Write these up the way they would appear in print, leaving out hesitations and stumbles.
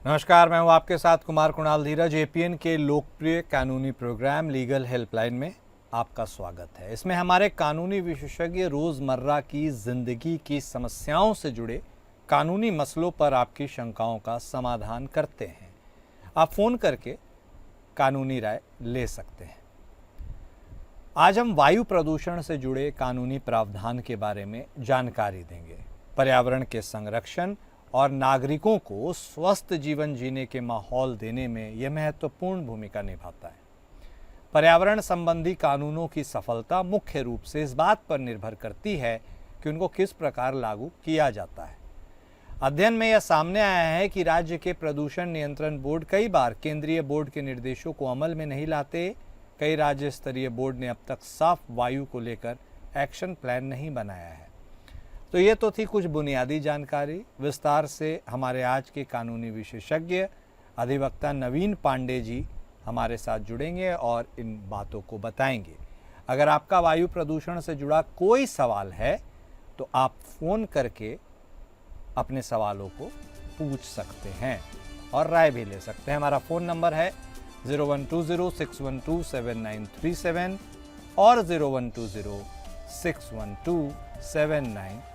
नमस्कार, मैं हूं आपके साथ कुमार कुणाल धीरज। एपीएन के लोकप्रिय कानूनी प्रोग्राम लीगल हेल्पलाइन में आपका स्वागत है। इसमें हमारे कानूनी विशेषज्ञ रोज़मर्रा की ज़िंदगी की समस्याओं से जुड़े कानूनी मसलों पर आपकी शंकाओं का समाधान करते हैं। आप फ़ोन करके कानूनी राय ले सकते हैं। आज हम वायु प्रदूषण से जुड़े कानूनी प्रावधान के बारे में जानकारी देंगे। पर्यावरण के संरक्षण और नागरिकों को स्वस्थ जीवन जीने के माहौल देने में यह महत्वपूर्ण भूमिका निभाता है। पर्यावरण संबंधी कानूनों की सफलता मुख्य रूप से इस बात पर निर्भर करती है कि उनको किस प्रकार लागू किया जाता है। अध्ययन में यह सामने आया है कि राज्य के प्रदूषण नियंत्रण बोर्ड कई बार केंद्रीय बोर्ड के निर्देशों को अमल में नहीं लाते। कई राज्य स्तरीय बोर्ड ने अब तक साफ वायु को लेकर एक्शन प्लान नहीं बनाया है। तो ये तो थी कुछ बुनियादी जानकारी। विस्तार से हमारे आज के कानूनी विशेषज्ञ अधिवक्ता नवीन पांडे जी हमारे साथ जुड़ेंगे और इन बातों को बताएंगे। अगर आपका वायु प्रदूषण से जुड़ा कोई सवाल है तो आप फ़ोन करके अपने सवालों को पूछ सकते हैं और राय भी ले सकते हैं। हमारा फ़ोन नंबर है 0120612793 और 012061279338।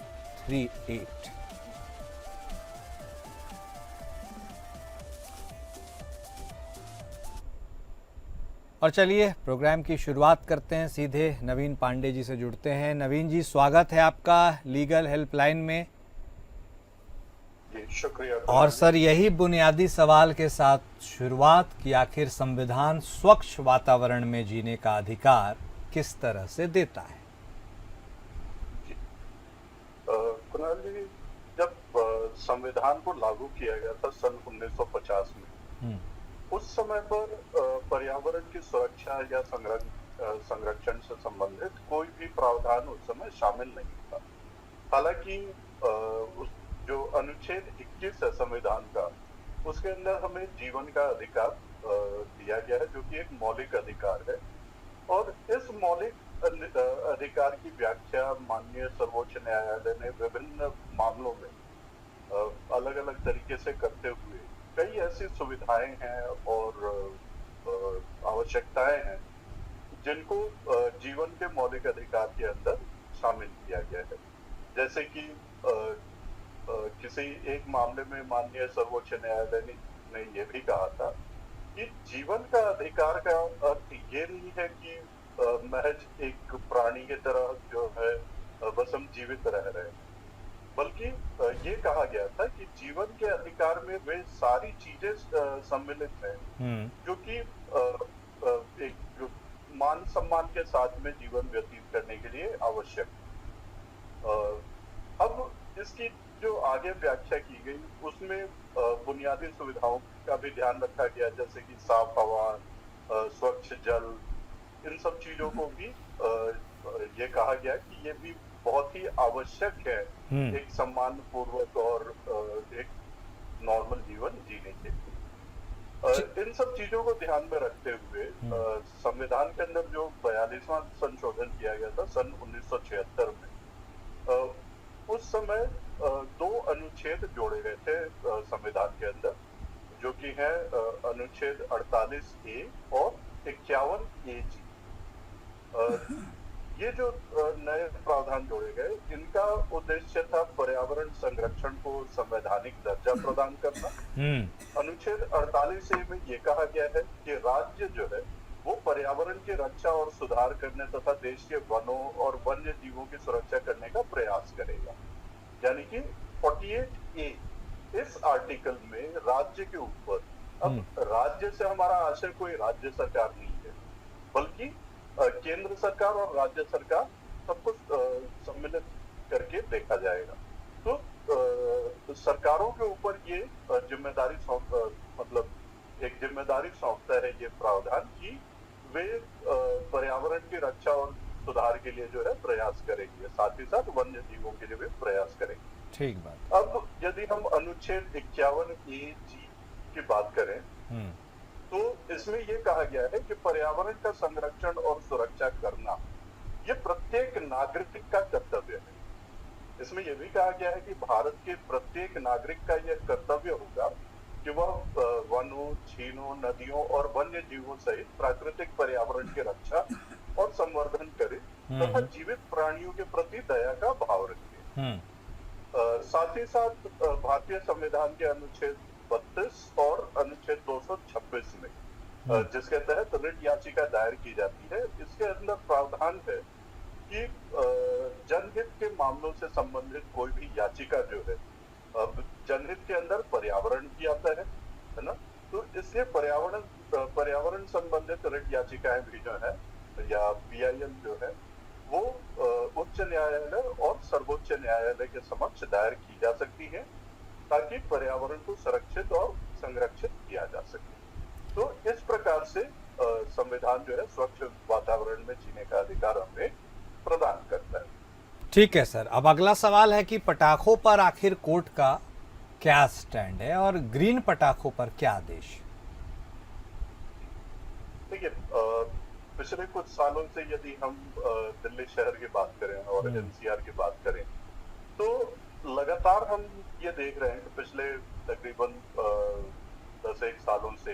और चलिए प्रोग्राम की शुरुआत करते हैं। सीधे नवीन पांडे जी से जुड़ते हैं। नवीन जी, स्वागत है आपका लीगल हेल्पलाइन में। जी शुक्रिया। और सर, यही बुनियादी सवाल के साथ शुरुआत कि आखिर संविधान स्वच्छ वातावरण में जीने का अधिकार किस तरह से देता है? कुणाल जी, जब संविधान को लागू किया गया था सन 1950 में, उस समय पर पर्यावरण की सुरक्षा या संरक्षण से संबंधित कोई भी प्रावधान उस समय शामिल नहीं था। हालांकि जो अनुच्छेद 21 है संविधान का, उसके अंदर हमें जीवन का अधिकार दिया गया है, जो कि एक मौलिक अधिकार है। और इस मौलिक अधिकार की व्याख्या माननीय सर्वोच्च न्यायालय ने विभिन्न मामलों में अलग अलग तरीके से करते हुए कई ऐसी सुविधाएं हैं और आवश्यकताएं हैं जिनको जीवन के मौलिक अधिकार के अंदर शामिल किया गया है। जैसे कि किसी एक मामले में माननीय सर्वोच्च न्यायालय ने यह भी कहा था कि जीवन का अधिकार का अर्थ ये नहीं है कि महज एक प्राणी की तरह जो है बस हम जीवित रह रहे हैं, बल्कि ये कहा गया था कि जीवन के अधिकार में वे सारी चीजें सम्मिलित हैं जो कि एक मान सम्मान के साथ में जीवन व्यतीत करने के लिए आवश्यक है। अब इसकी जो आगे व्याख्या की गई उसमें बुनियादी सुविधाओं का भी ध्यान रखा गया, जैसे कि साफ हवा, स्वच्छ जल, इन सब चीजों को भी ये कहा गया कि ये भी बहुत ही आवश्यक है एक सम्मान पूर्वक और एक नॉर्मल जीवन जीने के लिए। इन सब चीजों को ध्यान में रखते हुए संविधान के अंदर जो 42वां संशोधन किया गया था सन 1976 में, उस समय 2 अनुच्छेद जोड़े गए थे संविधान के अंदर, जो कि है अनुच्छेद 48A और 51AG। ये जो नए प्रावधान जोड़े गए, इनका उद्देश्य था पर्यावरण संरक्षण को संवैधानिक दर्जा प्रदान करना। अनुच्छेद 48A में ये कहा गया है कि राज्य जो है वो पर्यावरण की रक्षा और सुधार करने तथा देश के वनों और वन्य जीवों की सुरक्षा करने का प्रयास करेगा। यानी कि 48A इस आर्टिकल में राज्य के ऊपर, अब राज्य से हमारा आशय कोई राज्य सरकार नहीं है, बल्कि केंद्र सरकार और राज्य सरकार सब कुछ सम्मिलित करके देखा जाएगा। तो सरकारों के ऊपर ये जिम्मेदारी मतलब एक जिम्मेदारी सौंपता है ये प्रावधान कि वे पर्यावरण की रक्षा और सुधार के लिए जो है प्रयास करेंगे, साथ ही साथ वन्य जीवों के लिए भी प्रयास करेंगे। ठीक बात। अब यदि हम अनुच्छेद 51AG की बात करें तो इसमें यह कहा गया है कि पर्यावरण का संरक्षण और सुरक्षा करना ये प्रत्येक नागरिक का कर्तव्य है। इसमें यह भी कहा गया है कि भारत के प्रत्येक नागरिक का यह कर्तव्य होगा कि वह वनों, झीलों, नदियों और वन्य जीवों सहित प्राकृतिक पर्यावरण की रक्षा और संवर्धन करे तथा जीवित प्राणियों के प्रति दया का भाव रखे। साथ ही साथ भारतीय संविधान के अनुच्छेद 32 और अनुच्छेद 226 में जिसके तहत रिट याचिका दायर की जाती है, इसके अंदर प्रावधान है कि जनहित के मामलों से संबंधित कोई भी याचिका जो है, अब जनहित के अंदर पर्यावरण भी आता है ना? तो इसलिए पर्यावरण संबंधित रिट याचिकाएं भी जो है या पीआईएल जो है वो उच्च न्यायालय और सर्वोच्च न्यायालय के समक्ष दायर की जा सकती है ताकि पर्यावरण को सुरक्षित और संरक्षित किया जा सके। तो इस प्रकार से संविधान जो है स्वच्छ वातावरण में जीने का अधिकार हमें प्रदान करता है। ठीक है सर, अब अगला सवाल है कि पटाखों पर आखिर कोर्ट का क्या स्टैंड है और ग्रीन पटाखों पर क्या आदेश? देखिए, पिछले कुछ सालों से यदि हम दिल्ली शहर की बात करें और एनसीआर की बात करें तो लगातार हम ये देख रहे हैं कि पिछले तकरीबन 10-1 सालों से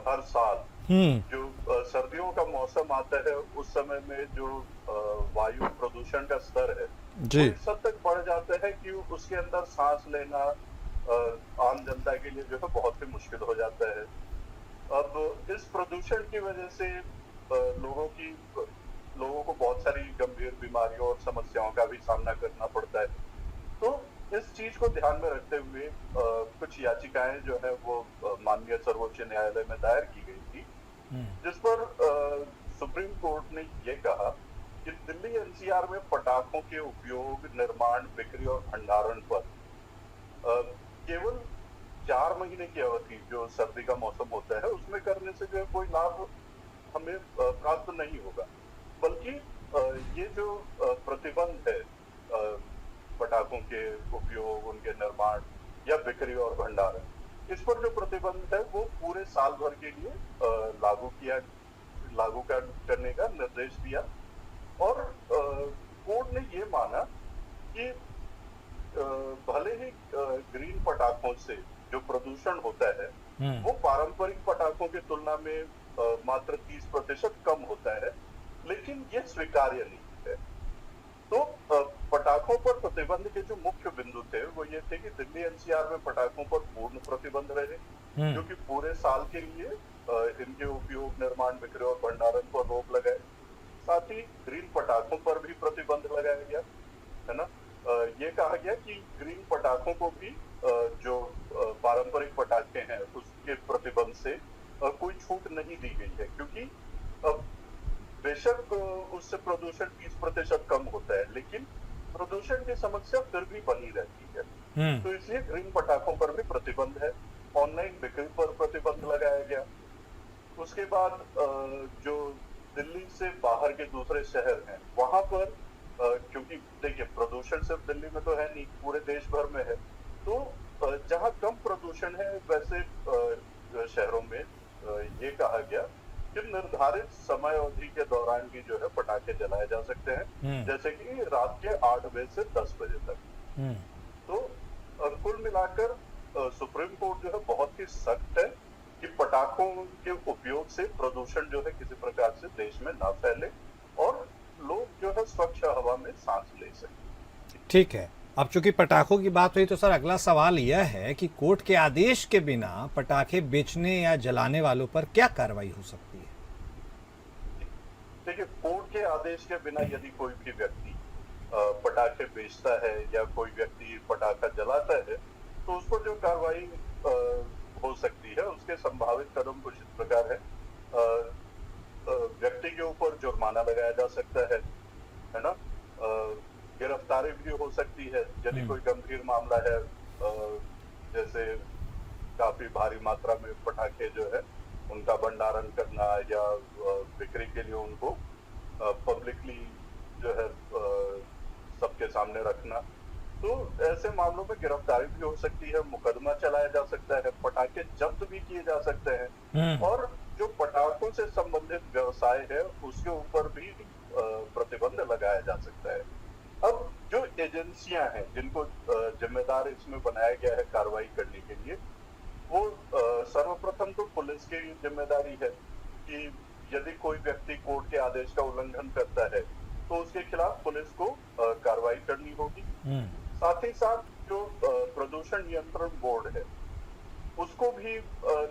हर साल जो सर्दियों का मौसम आता है उस समय में जो वायु प्रदूषण का स्तर है वो इस हद तक बढ़ जाता है कि उसके अंदर सांस लेना आम जनता के लिए जो है बहुत ही मुश्किल हो जाता है। अब इस प्रदूषण की वजह से लोगों को बहुत सारी गंभीर बीमारियों और समस्याओं का भी सामना करना पड़ता है। तो इस चीज को ध्यान में रखते हुए कुछ याचिकाएं जो है वो माननीय सर्वोच्च न्यायालय में दायर की गई थी, जिस पर सुप्रीम कोर्ट ने ये कहा कि दिल्ली एनसीआर में पटाखों के उपयोग, निर्माण, बिक्री और भंडारण पर केवल 4 महीने की अवधि जो सर्दी का मौसम होता है उसमें करने से जो है कोई लाभ हमें प्राप्त नहीं होगा, बल्कि ये जो प्रतिबंध है पटाखों के उपयोग, उनके निर्माण या बिक्री और भंडारण, इस पर जो प्रतिबंध है वो पूरे साल भर के लिए लागू करने का निर्देश दिया। और कोर्ट ने ये माना कि भले ही ग्रीन पटाखों से जो प्रदूषण होता है वो पारंपरिक पटाखों की तुलना में मात्र 30% कम होता है, लेकिन ये स्वीकार्य नहीं है। तो पटाखों पर प्रतिबंध के जो मुख्य बिंदु थे वो ये थे कि दिल्ली एनसीआर में पटाखों पर पूर्ण प्रतिबंध रहे, जो कि पूरे साल के लिए इनके उपयोग, निर्माण, बिक्री और भंडारण पर रोक लगाए। साथ ही ग्रीन पटाखों पर भी प्रतिबंध लगाया गया, है ना? ये कहा गया कि ग्रीन पटाखों को भी जो पारंपरिक पटाखे हैं उसके प्रतिबंध से कोई छूट नहीं दी गई है, क्योंकि बेशक उससे प्रदूषण 30% कम होता है, लेकिन प्रदूषण की समस्या फिर भी बनी रहती है। तो इसलिए ग्रीन पटाखों पर भी प्रतिबंध है। ऑनलाइन बिक्री पर प्रतिबंध लगाया गया। उसके बाद जो दिल्ली से बाहर के दूसरे शहर हैं वहां पर क्योंकि देखिए प्रदूषण सिर्फ दिल्ली में तो है नहीं, पूरे देश भर में है, तो जहां कम प्रदूषण है वैसे शहरों में ये कहा गया कि निर्धारित समय अवधि के दौरान ही जो है पटाखे जलाए जा सकते हैं, जैसे कि रात के 8 बजे से 10 बजे तक। तो कुल मिलाकर सुप्रीम कोर्ट जो है बहुत ही सख्त है कि पटाखों के उपयोग से प्रदूषण जो है किसी प्रकार से देश में ना फैले और लोग जो है स्वच्छ हवा में सांस ले सकें। ठीक है, अब चूंकि पटाखों की बात हुई तो सर अगला सवाल यह है कि कोर्ट के आदेश के बिना पटाखे बेचने या जलाने वालों पर क्या कार्रवाई हो सकती है? देखिए, कोर्ट के आदेश के बिना यदि कोई भी व्यक्ति पटाखे बेचता है या कोई व्यक्ति पटाखा जलाता है तो उस पर जो कार्रवाई हो सकती है उसके संभावित कदम कुछ इस प्रकार है। व्यक्ति के ऊपर जुर्माना लगाया जा सकता है ना? गिरफ्तारी भी हो सकती है यदि कोई गंभीर मामला है, जैसे काफी भारी मात्रा में पटाखे जो है उनका भंडारण करना या बिक्री के लिए उनको पब्लिकली जो है सबके सामने रखना, तो ऐसे मामलों में गिरफ्तारी भी हो सकती है, मुकदमा चलाया जा सकता है, पटाखे जब्त भी किए जा सकते हैं और जो पटाखों से संबंधित व्यवसाय है उसके ऊपर भी प्रतिबंध लगाया जा सकता है। अब जो एजेंसियां हैं जिनको जिम्मेदार इसमें बनाया गया है कार्रवाई करने के लिए, वो सर्वप्रथम तो पुलिस की जिम्मेदारी है कि यदि कोई व्यक्ति कोर्ट के आदेश का उल्लंघन करता है तो उसके खिलाफ पुलिस को कार्रवाई करनी होगी। साथ ही साथ जो प्रदूषण नियंत्रण बोर्ड है उसको भी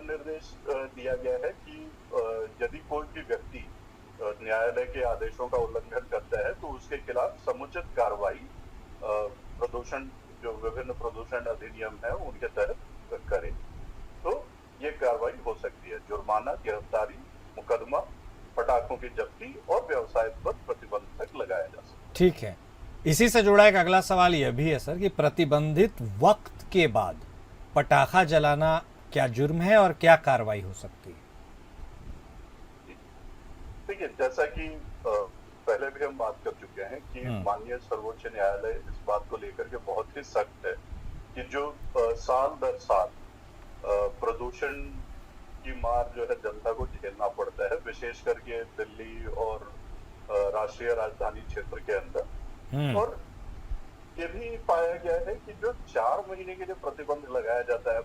निर्देश दिया गया है कि यदि कोई भी व्यक्ति न्यायालय के आदेशों का उल्लंघन करता है तो उसके खिलाफ समुचित कार्रवाई प्रदूषण जो विभिन्न प्रदूषण अधिनियम है उनके तहत करे। तो ये कार्रवाई हो सकती है, जुर्माना, गिरफ्तारी, मुकदमा, पटाखों की जब्ती और व्यवसाय पर प्रतिबंध तक लगाया जा सकता है। ठीक है, इसी से जुड़ा एक अगला सवाल यह भी है सर कि प्रतिबंधित वक्त के बाद पटाखा जलाना क्या जुर्म है और क्या कार्रवाई हो सकती है? देखिए, जैसा कि पहले भी हम बात कर चुके हैं कि माननीय सर्वोच्च न्यायालय इस बात को लेकर के बहुत ही सख्त है कि जो साल दर साल प्रदूषण की मार जो है जनता को झेलना पड़ता है, विशेष करके दिल्ली और राष्ट्रीय राजधानी क्षेत्र के अंदर। और ये भी पाया गया है कि जो 4 महीने के लिए प्रतिबंध लगाया जाता है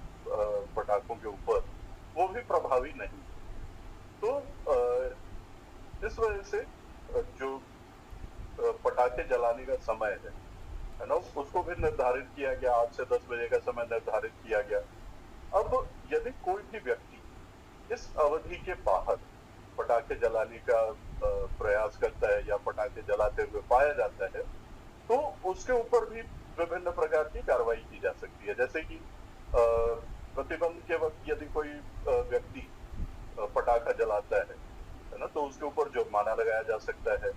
पटाखों के ऊपर, वो भी प्रभावी नहीं। तो इस वजह से जो पटाखे जलाने का समय है ना, उसको भी निर्धारित किया गया, 8 से 10 बजे का समय निर्धारित किया गया। अब यदि कोई भी व्यक्ति इस अवधि के बाहर पटाखे जलाने का प्रयास करता है या पटाखे जलाते हुए पाया जाता है तो उसके ऊपर भी विभिन्न प्रकार की कार्रवाई की जा सकती है। जैसे कि प्रतिबंध के वक्त यदि कोई व्यक्ति पटाखा जलाता है ना, तो उसके ऊपर जुर्माना लगाया जा सकता है।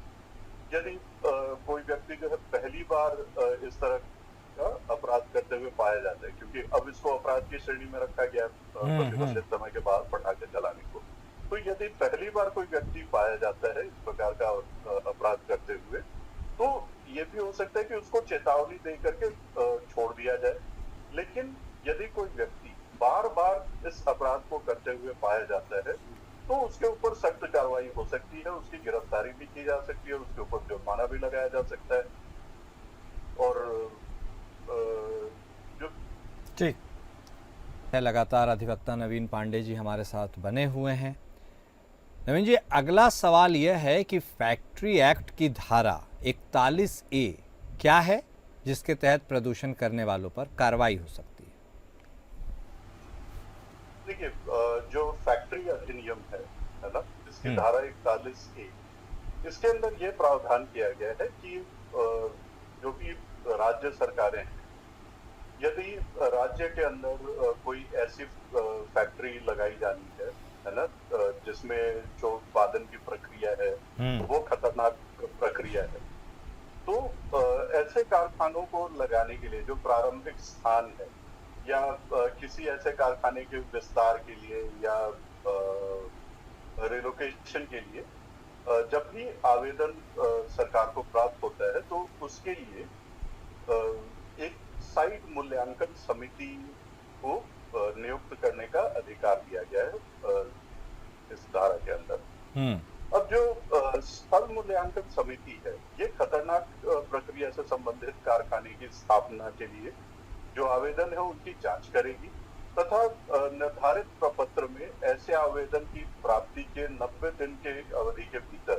यदि कोई व्यक्ति जो है पहली बार इस तरह का अपराध करते हुए पाया जाता है, क्योंकि अब इसको अपराध की श्रेणी में रखा गया प्रतिबंधित समय के बाद पटाखे जलाने को, तो यदि पहली बार कोई व्यक्ति पाया जाता है इस प्रकार का अपराध करते हुए, तो ये भी हो सकता है कि उसको चेतावनी दे करके छोड़ दिया जाए। लेकिन यदि कोई व्यक्ति बार बार इस अपराध को करते हुए पाया जाता है तो उसके ऊपर सख्त कार्रवाई हो सकती है, उसकी गिरफ्तारी भी की जा सकती है, उसके ऊपर जुर्माना भी लगाया जा सकता है। और जो ठीक है, लगातार अधिवक्ता नवीन पांडे जी हमारे साथ बने हुए हैं। नवीन जी, अगला सवाल यह है कि फैक्ट्री एक्ट की धारा 41A क्या है जिसके तहत प्रदूषण करने वालों पर कार्रवाई हो सकती है? देखिए, जो फैक्ट्री अधिनियम है ना, इसकी धारा 41A, इसके अंदर ये प्रावधान किया गया है कि जो भी राज्य सरकारें हैं, यदि राज्य के अंदर कोई ऐसी फैक्ट्री लगाई जानी है ना, जिसमें जो उत्पादन की प्रक्रिया है वो खतरनाक प्रक्रिया है, तो ऐसे कारखानों को लगाने के लिए जो प्रारंभिक स्थान है या किसी ऐसे कारखाने के विस्तार के लिए या रिलोकेशन के लिए जब भी आवेदन सरकार को प्राप्त होता है तो उसके लिए एक साइट मूल्यांकन समिति को नियुक्त करने का अधिकार दिया गया है इस धारा के अंदर। अब जो स्थल मूल्यांकन समिति है, ये खतरनाक प्रक्रिया से संबंधित कारखाने की स्थापना के लिए जो आवेदन है उनकी जांच करेगी तथा निर्धारित प्रपत्र में ऐसे आवेदन की प्राप्ति के 90 दिन के अवधि के भीतर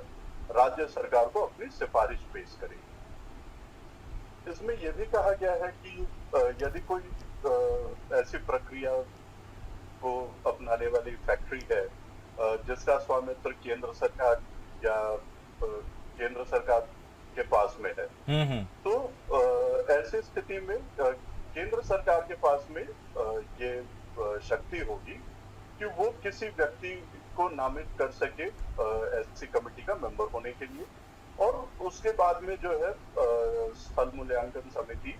राज्य सरकार को अपनी सिफारिश पेश करेगी। इसमें यह भी कहा गया है कि यदि कोई ऐसी प्रक्रिया को अपनाने वाली फैक्ट्री है जिसका स्वामित्व केंद्र सरकार या केंद्र सरकार के पास में है, तो ऐसी स्थिति में केंद्र सरकार के पास में ये शक्ति होगी कि वो किसी व्यक्ति को नामित कर सके ऐसी कमेटी का मेंबर होने के लिए, और उसके बाद में जो है स्थल मूल्यांकन समिति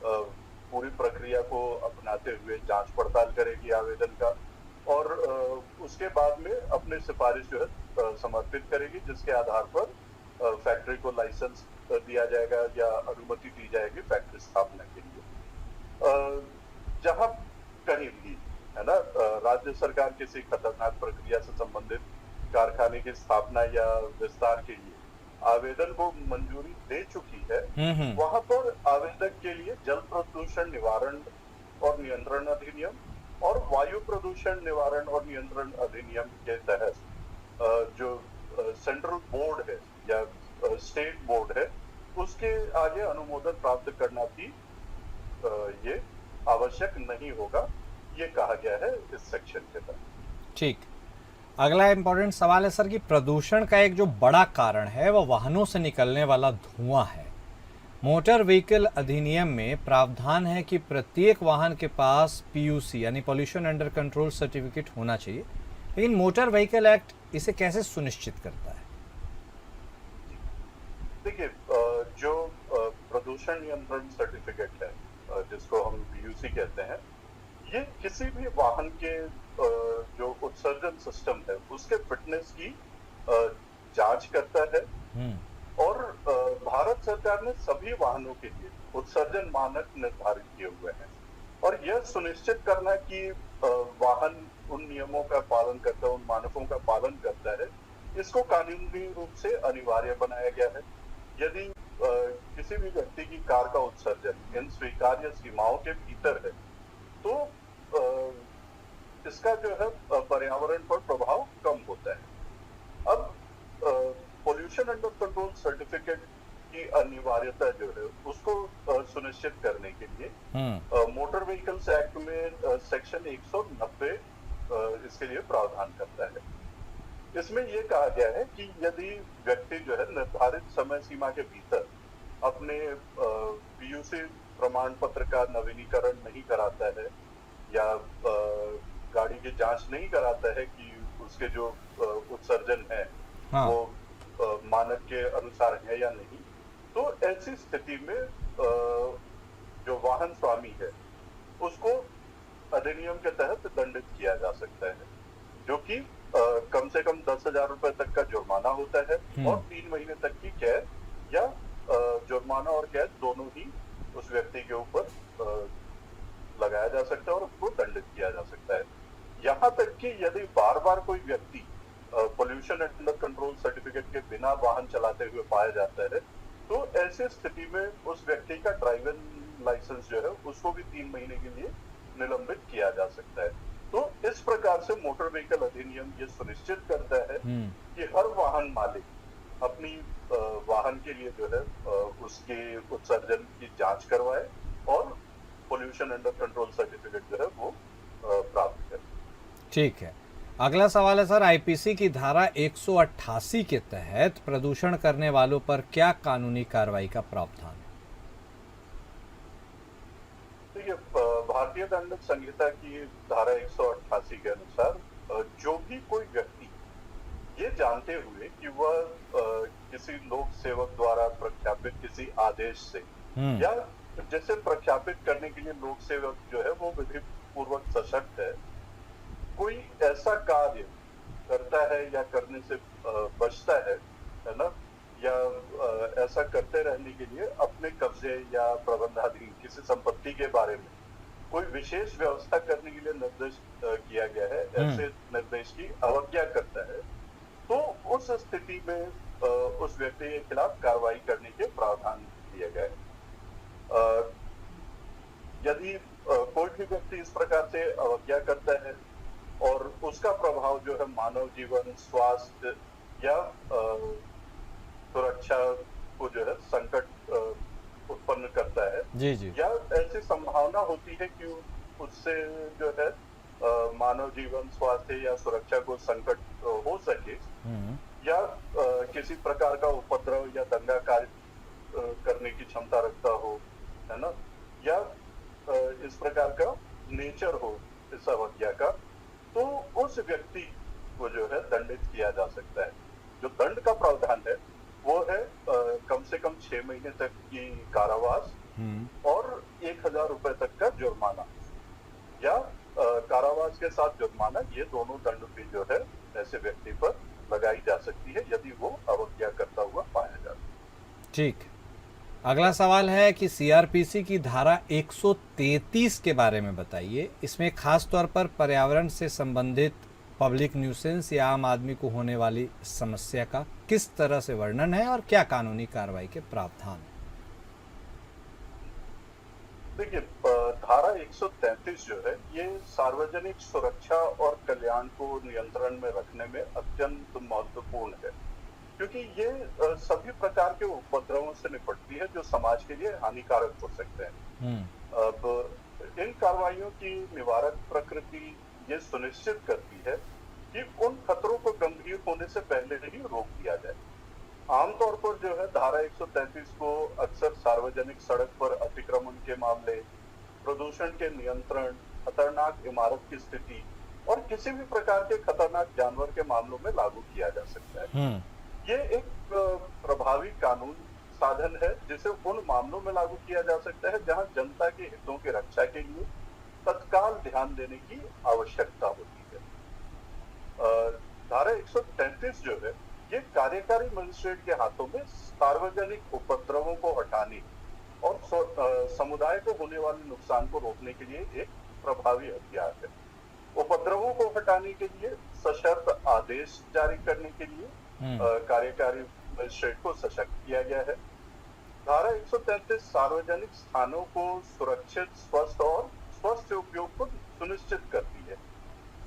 पूरी प्रक्रिया को अपनाते हुए जांच पड़ताल करेगी आवेदन का, और उसके बाद में अपनी सिफारिश जो है समर्पित करेगी, जिसके आधार पर फैक्ट्री को लाइसेंस दिया जाएगा या अनुमति दी जाएगी फैक्ट्री स्थापना के लिए। जहां कहीं भी है ना राज्य सरकार किसी खतरनाक प्रक्रिया से संबंधित कारखाने की स्थापना या विस्तार के लिए आवेदन को मंजूरी दे चुकी है, वहां पर आवेदक के लिए जल प्रदूषण निवारण और नियंत्रण अधिनियम और वायु प्रदूषण निवारण और नियंत्रण अधिनियम के तहत जो सेंट्रल बोर्ड है या स्टेट बोर्ड है, उसके आगे अनुमोदन प्राप्त करना भी ये आवश्यक नहीं होगा, ये कहा गया है इस सेक्शन के तहत। ठीक। अगला इम्पोर्टेंट सवाल है सर कि प्रदूषण का एक जो बड़ा कारण है वह वाहनों से निकलने वाला धुआं है। मोटर व्हीकल अधिनियम में प्रावधान है कि प्रत्येक वाहन के पास पीयूसी यानी पॉल्यूशन अंडर कंट्रोल सर्टिफिकेट होना चाहिए, लेकिन मोटर व्हीकल एक्ट इसे कैसे सुनिश्चित करता है? देखिए, जो प्रदूषण नियंत्रण सर्टिफिकेट है, जिसको हम पीयूसी कहते हैं, ये किसी भी वाहन के जो उत्सर्जन सिस्टम है उसके फिटनेस की जांच करता है और भारत सरकार ने सभी वाहनों के लिए उत्सर्जन मानक निर्धारित किए हुए हैं और यह सुनिश्चित करना कि वाहन उन नियमों का पालन करता है, उन मानकों का पालन करता है, इसको कानूनी रूप से अनिवार्य बनाया गया है। यदि किसी भी व्यक्ति की कार का उत्सर्जन इन स्वीकार्य सीमाओं के भीतर है तो इसका जो है पर्यावरण पर प्रभाव कम होता है। अब पोल्यूशन अंडर कंट्रोल सर्टिफिकेट की अनिवार्यता जो है उसको सुनिश्चित करने के लिए मोटर व्हीकल्स एक्ट में सेक्शन 190 इसके लिए प्रावधान करता है। इसमें यह कहा गया है कि यदि व्यक्ति जो है निर्धारित समय सीमा के भीतर अपने पीयूसी प्रमाण पत्र का नवीनीकरण नहीं कराता है या गाड़ी की जांच नहीं कराता है कि उसके जो उत्सर्जन है वो मानक के अनुसार है या नहीं, तो ऐसी स्थिति में जो वाहन स्वामी है उसको अधिनियम के तहत दंडित किया जा सकता है, जो कि कम से कम 10,000 रुपए तक का जुर्माना होता है और 3 महीने तक की कैद या जुर्माना और कैद दोनों ही उस व्यक्ति के ऊपर लगाया जा सकता है और उसको दंडित किया जा सकता है। यहाँ तक कि यदि बार बार कोई व्यक्ति पोल्यूशन अंडर कंट्रोल सर्टिफिकेट के बिना वाहन चलाते हुए पाया जाता है तो ऐसी स्थिति में उस व्यक्ति का ड्राइविंग लाइसेंस जो है उसको भी 3 महीने के लिए निलंबित किया जा सकता है। तो इस प्रकार से मोटर व्हीकल अधिनियम ये सुनिश्चित करता है कि हर वाहन मालिक अपनी वाहन के लिए जो है उसके उत्सर्जन की जांच करवाए और पोल्यूशन अंडर कंट्रोल सर्टिफिकेट जो है वो प्राप्त करे। ठीक है। अगला सवाल है सर, आईपीसी की धारा 188 के तहत प्रदूषण करने वालों पर क्या कानूनी कार्रवाई का प्रावधान है? देखिए, भारतीय दंड संहिता की धारा 188 के अनुसार जो भी कोई व्यक्ति ये जानते हुए कि वह किसी लोक सेवक द्वारा प्रख्यापित किसी आदेश से या जैसे प्रख्यापित करने के लिए लोक सेवक जो है वो विधि पूर्वक सशक्त है, कोई ऐसा कार्य करता है या करने से बचता है ना, या ऐसा करते रहने के लिए अपने कब्जे या प्रबंधाधीन किसी संपत्ति के बारे में कोई विशेष व्यवस्था करने के लिए निर्देश किया गया है, ऐसे निर्देश की अवज्ञा करता है, तो उस स्थिति में उस व्यक्ति के खिलाफ कार्रवाई करने के प्रावधान किए गए। यदि कोई भी व्यक्ति इस प्रकार से अवज्ञा करता है और उसका प्रभाव जो है मानव जीवन, स्वास्थ्य या सुरक्षा को जो है संकट उत्पन्न करता है जी। या ऐसी संभावना होती है कि उससे जो है मानव जीवन, स्वास्थ्य या सुरक्षा को संकट हो सके या किसी प्रकार का उपद्रव या दंगा कार्य करने की क्षमता रखता हो, है ना, या इस प्रकार का नेचर हो इस अवज्ञा का, तो उस व्यक्ति को जो है दंडित किया जा सकता है। जो दंड का प्रावधान है वो है कम से कम 6 महीने तक की कारावास और 1,000 रुपए तक का जुर्माना या कारावास के साथ जुर्माना, ये दोनों दंड भी जो है ऐसे व्यक्ति पर लगाई जा सकती है यदि वो अवज्ञा करता हुआ पाया जाता है। ठीक। अगला सवाल है कि सीआरपीसी की धारा 133 के बारे में बताइए। इसमें खास तौर पर पर्यावरण से संबंधित पब्लिक न्यूसेंस या आम आदमी को होने वाली समस्या का किस तरह से वर्णन है और क्या कानूनी कार्रवाई के प्रावधान हैं? देखिए, धारा 133 जो है ये सार्वजनिक सुरक्षा और कल्याण को नियंत्रण में रखने में अत्यंत महत्वपूर्ण है, क्योंकि ये सभी प्रकार के उपद्रवों से निपटती है जो समाज के लिए हानिकारक हो सकते हैं। अब इन कार्रवाइयों की निवारक प्रकृति ये सुनिश्चित करती है कि उन खतरों को गंभीर होने से पहले ही रोक दिया जाए। आमतौर पर जो है धारा 133 को अक्सर सार्वजनिक सड़क पर अतिक्रमण के मामले, प्रदूषण के नियंत्रण, खतरनाक इमारत की स्थिति और किसी भी प्रकार के खतरनाक जानवर के मामलों में लागू किया जा सकता है। ये एक प्रभावी कानून साधन है जिसे उन मामलों में लागू किया जा सकता है जहां जनता के हितों की रक्षा के लिए तत्काल ध्यान देने की आवश्यकता होती है। धारा 133 जो है ये कार्यकारी मजिस्ट्रेट के हाथों में सार्वजनिक उपद्रवों को हटाने और समुदाय को होने वाले नुकसान को रोकने के लिए एक प्रभावी हथियार है। उपद्रवों को हटाने के लिए सशर्त आदेश जारी करने के लिए कार्यकारी मजिस्ट्रेट को सशक्त किया गया है। धारा 133 सार्वजनिक स्थानों को सुरक्षित, स्वस्थ और स्वस्थ उपयोग को सुनिश्चित करती है।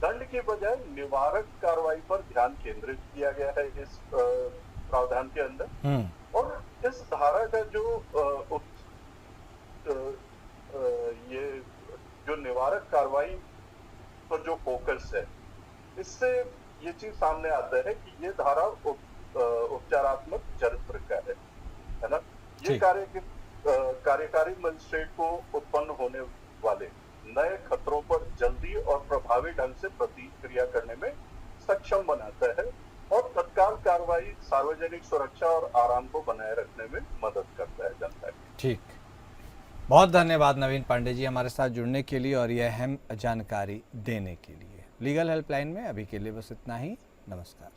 दंड के बजाय निवारक कार्रवाई पर ध्यान केंद्रित किया गया है इस प्रावधान के अंदर। और इस धारा का जो ये जो निवारक कार्रवाई पर जो फोकस है, इससे ये चीज सामने आता है कि ये धारा उपचारात्मक चरित्र का है ना। ये कार्यकारी मजिस्ट्रेट को उत्पन्न होने वाले नए खतरों पर जल्दी और प्रभावी ढंग से प्रतिक्रिया करने में सक्षम बनाता है और तत्काल कार्रवाई सार्वजनिक सुरक्षा और आराम को बनाए रखने में मदद करता है जनता की। ठीक, बहुत धन्यवाद नवीन पांडे जी हमारे साथ जुड़ने के लिए और यह अहम जानकारी देने के लिए। लीगल हेल्पलाइन में अभी के लिए बस इतना ही। नमस्कार।